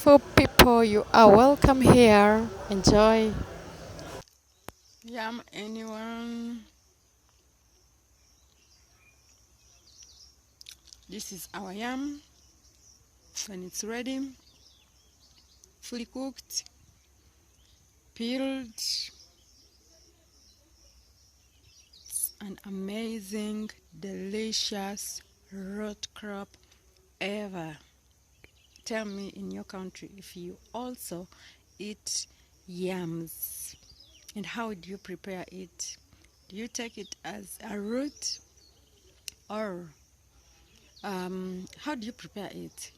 beautiful people. You are welcome here. Enjoy. Yam anyone. This is our yam. When it's ready, fully cooked, peeled. It's an amazing, delicious root crop ever. Tell me in your country if you also eat yams. And how do you prepare it? Do you take it as a root or how do you prepare it?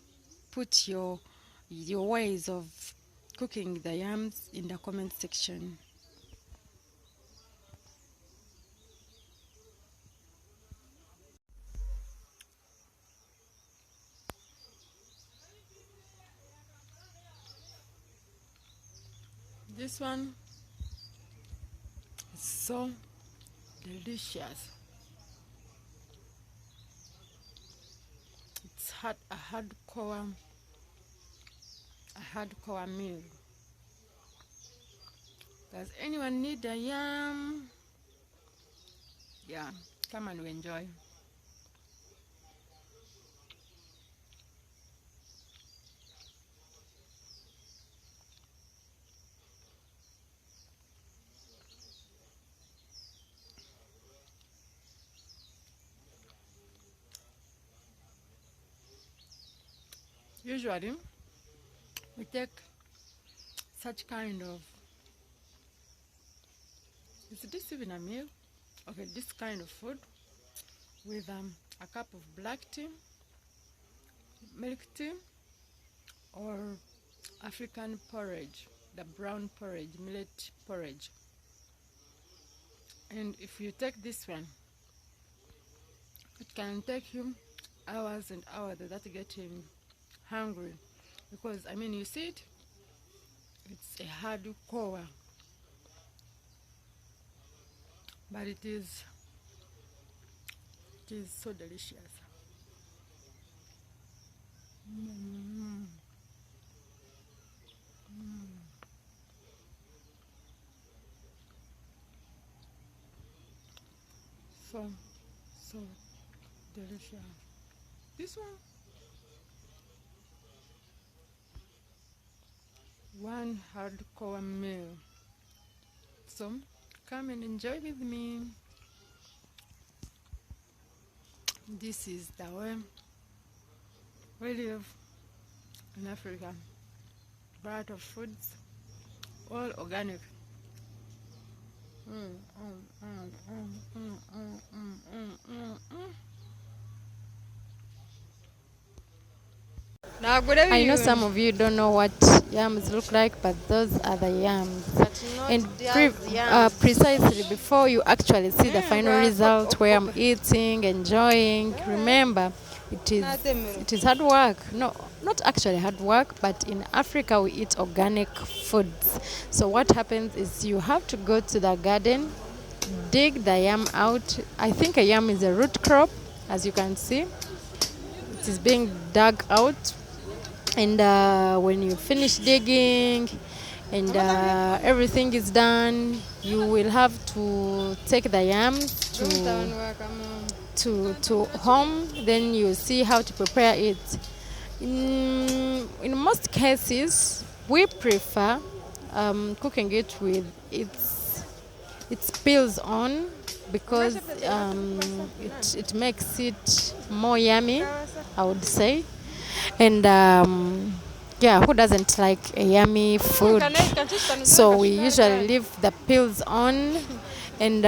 Put your ways of cooking the yams in the comment section. This one is so delicious. It's a hardcore meal. Does anyone need a yam? Yeah, come and enjoy. Usually, we take such kind of, is this even a meal? Okay, this kind of food with a cup of black tea, milk tea, or African porridge, the brown porridge, millet porridge. And if you take this one, it can take you hours and hours without getting hungry. Because, I mean, you see it, it's a hard core, but it is so delicious. Mm. So delicious. This one hardcore meal. So come and enjoy with me. This is the way we live in Africa. Part of foods, all organic. Mm, mm, mm, mm, mm, mm, mm, mm, mm, mm. I know some of you don't know what yams look like, but those are the yams. And precisely before you actually see the final result where I'm eating, enjoying, remember, it is hard work. No, not actually hard work, but in Africa we eat organic foods. So what happens is you have to go to the garden, dig the yam out. I think a yam is a root crop, as you can see. It is being dug out, and when you finish digging and everything is done, you will have to take the yams to home. Then you see how to prepare it. In most cases, we prefer cooking it with its peels on, because it makes it more yummy, I would say. And yeah, who doesn't like a yummy food? So we usually leave the peels on, and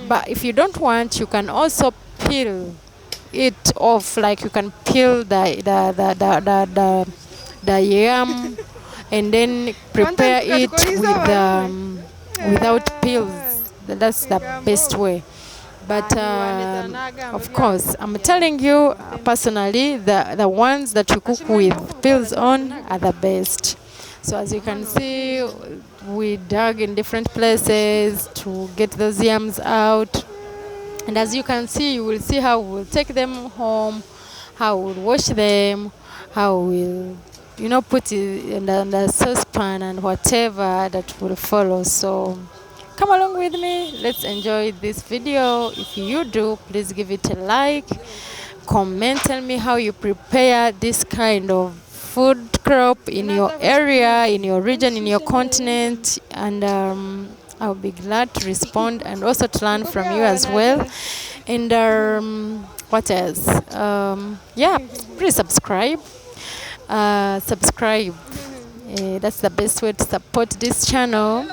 but if you don't want, you can also peel it off. Like you can peel the yam and then prepare it with without peels. That's the best way. But of course, I'm telling you personally, the ones that you cook with peels on are the best. So as you can see, we dug in different places to get those yams out. And as you can see, you will see how we'll take them home, how we'll wash them, how we'll put it in the saucepan and whatever that will follow. So come along with me, let's enjoy this video. If you do, please give it a like, comment, tell me how you prepare this kind of food crop in your area, in your region, in your continent, and I'll be glad to respond and also to learn from you as well. And what else? Yeah, please subscribe. That's the best way to support this channel.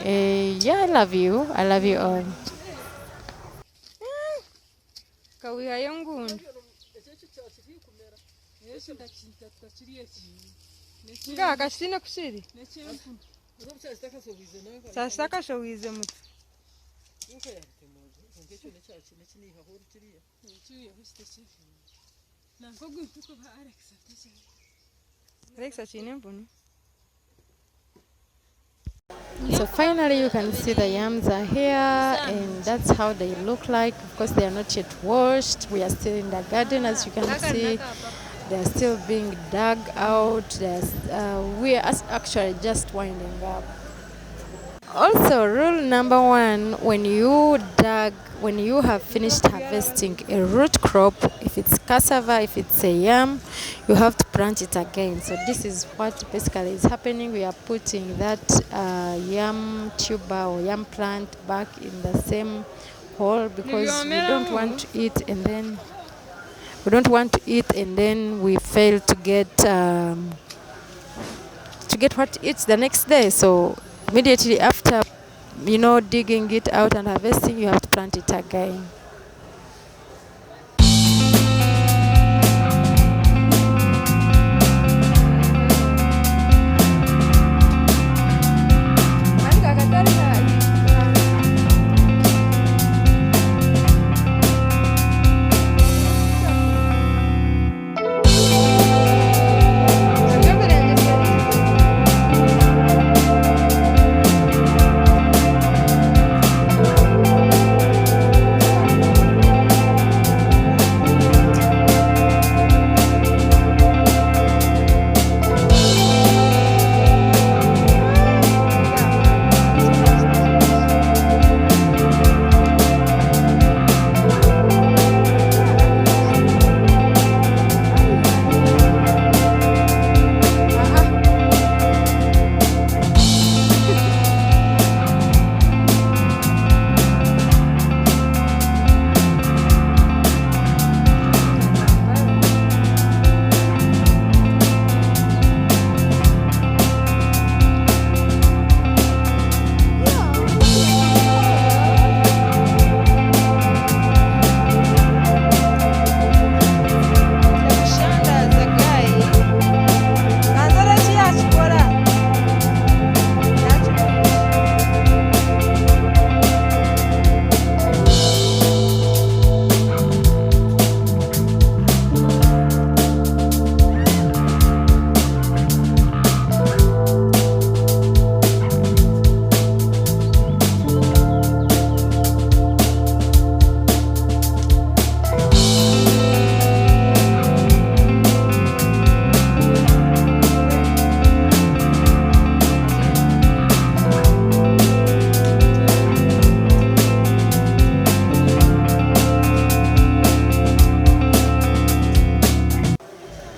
Yeah, I love you. I love you all. So finally you can see the yams are here, and that's how they look like. Of course they are not yet washed. We are still in the garden, as you can see. They are still being dug out. We are actually just winding up. Also, rule number one, when you have finished harvesting a root crop, if it's cassava, if it's a yam, you have to plant it again. So this is what basically is happening. We are putting that yam tuber or yam plant back in the same hole because we don't want to eat and then we fail to get what to eat the next day. So immediately after digging it out and harvesting, you have to plant it again.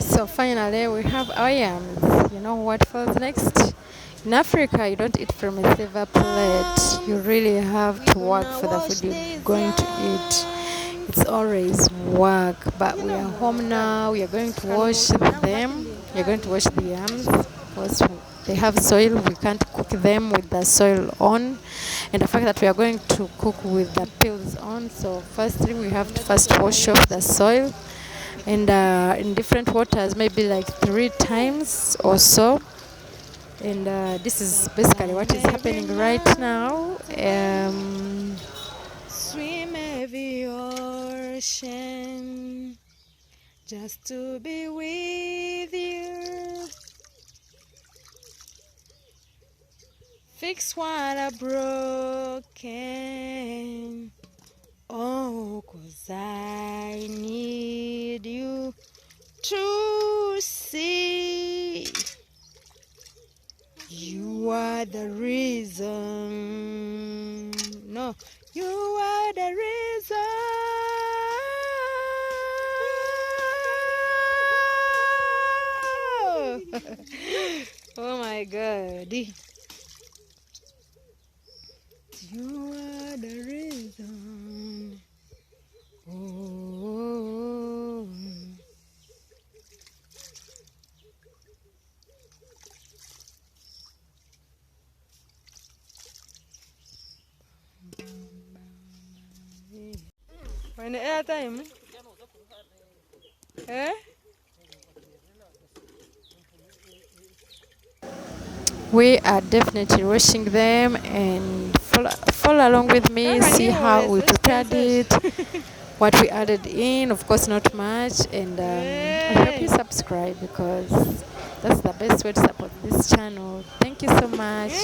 So finally we have our yams. You know what falls next? In Africa, you don't eat from a silver plate. You really have to work for the food you're going to eat. It's always work. But we are home now. We are going to wash them. We are going to wash the yams because they have soil. We can't cook them with the soil on. And the fact that we are going to cook with the peels on. So firstly, we have to first wash off the soil. And in different waters, maybe like 3 times or so. And this is basically what is happening right now. Swim every ocean just to be with you. Fix what I broken. Oh, 'cause I need you to see are the reason. No, you are the reason. Oh my God. You are the reason. Oh. When the airtime? Eh? We are definitely washing them, and follow along with me, see how we prepared it, what we added in. Of course, not much, and I hope you subscribe, because that's the best way to support this channel. Thank you so much.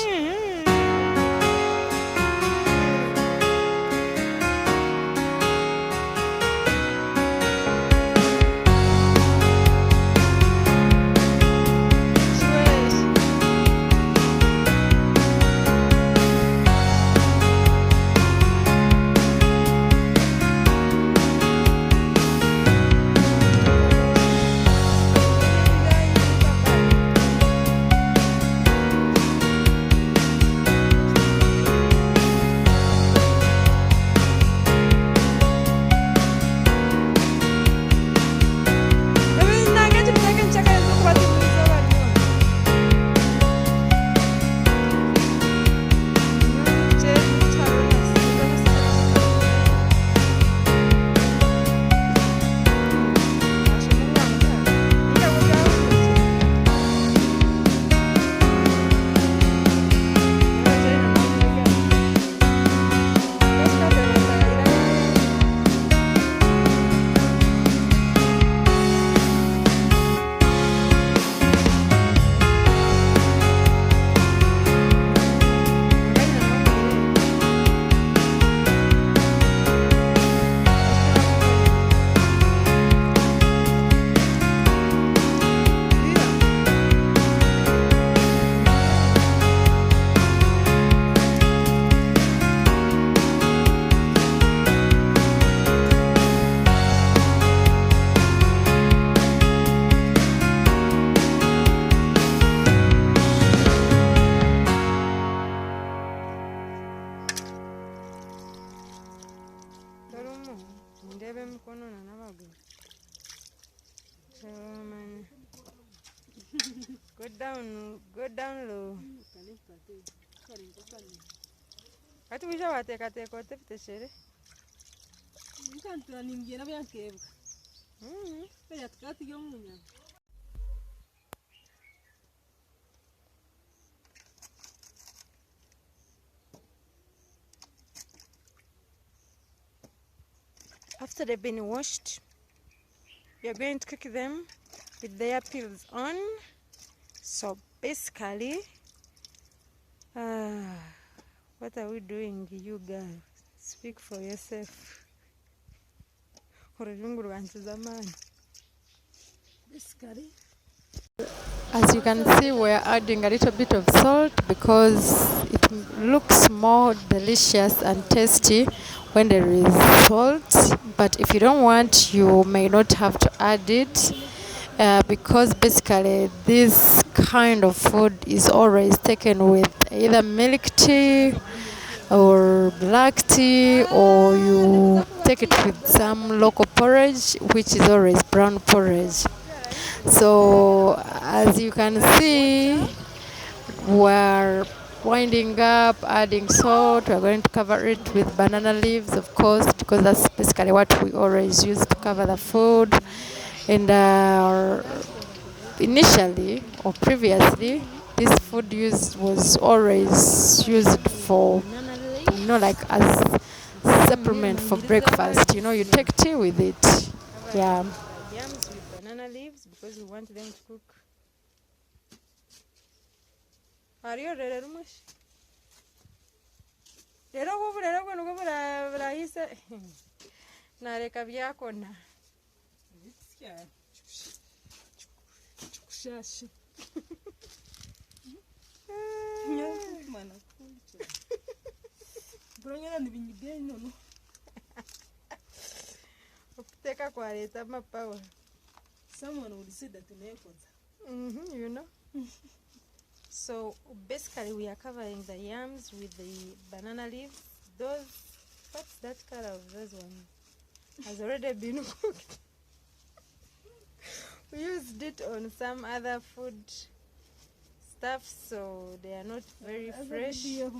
Go down low. Ati wisha watekateka otefite shere. After they've been washed, you're going to cook them with their peels on. So basically, what are we doing, you guys? Speak for yourself. Basically, As you can see, we're adding a little bit of salt because it looks more delicious and tasty when there is salt. But if you don't want, you may not have to add it, because basically this kind of food is always taken with either milk tea or black tea, or you take it with some local porridge, which is always brown porridge. So as you can see, we're winding up, adding salt. We're going to cover it with banana leaves, of course, because that's basically what we always use to cover the food. And initially or previously, this food was always used for, like as supplement for breakfast. You take tea with it. Yeah. yams with banana leaves because we want them to cook. Are you ready, Rumush? Rero kuno burahise nareka byakona. Okuteka kwaleeta mapower. Someone would say that You know. So basically we are covering the yams with the banana leaves. Those, what's that color of those ones? Has already been cooked. We used it on some other food stuff, so they are not very fresh. You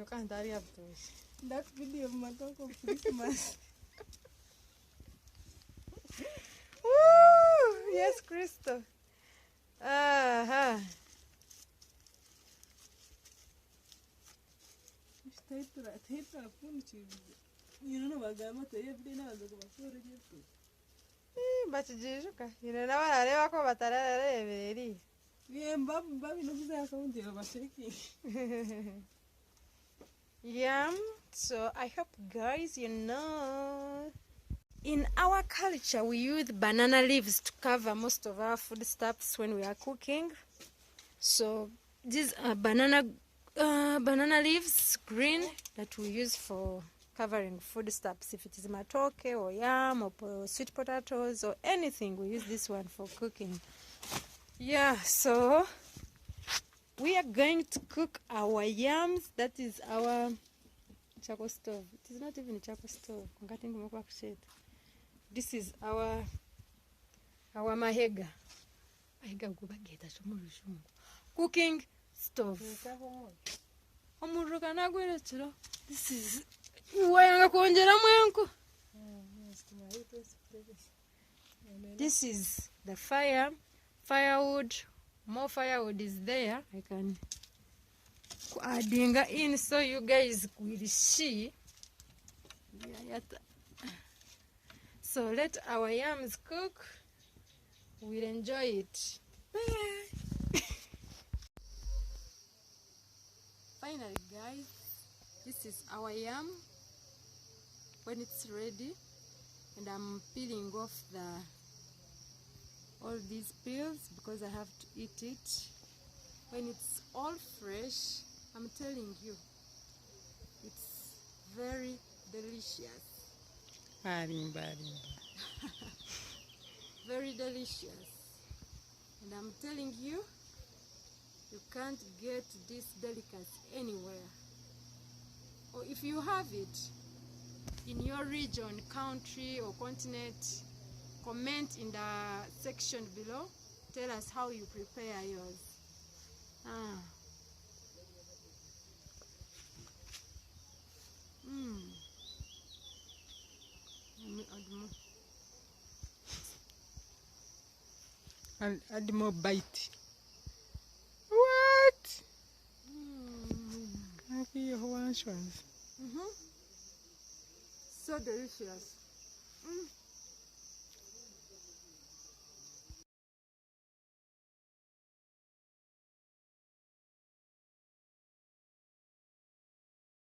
can't hurry up to it. That video of my talk of Christmas. Woo! Yes, Crystal. Bakijijuka ine nabarareba ko batarareba so I hope guys you know in our culture we use banana leaves to cover most of our foodstuffs when we are cooking. So these are banana leaves, green, that we use for covering foodstuffs. If it is matoke or yam or sweet potatoes or anything, we use this one for cooking. Yeah, so we are going to cook our yams. That is our charcoal stove. It is not even a charcoal stove. This is our mahega. Cooking stove. This is this is the firewood. More firewood is there. I can adding in so you guys will see. So let our yams cook. We'll enjoy it. Bye. Finally, guys, this is our yam when it's ready, and I'm peeling off all these peels because I have to eat it. When it's all fresh, I'm telling you, it's very delicious. Very delicious. And I'm telling you, you can't get this delicacy anywhere. Or if you have it in your region, country or continent, comment in the section below. Tell us how you prepare yours. I'll add more bite. What? Can I feel your one? So delicious.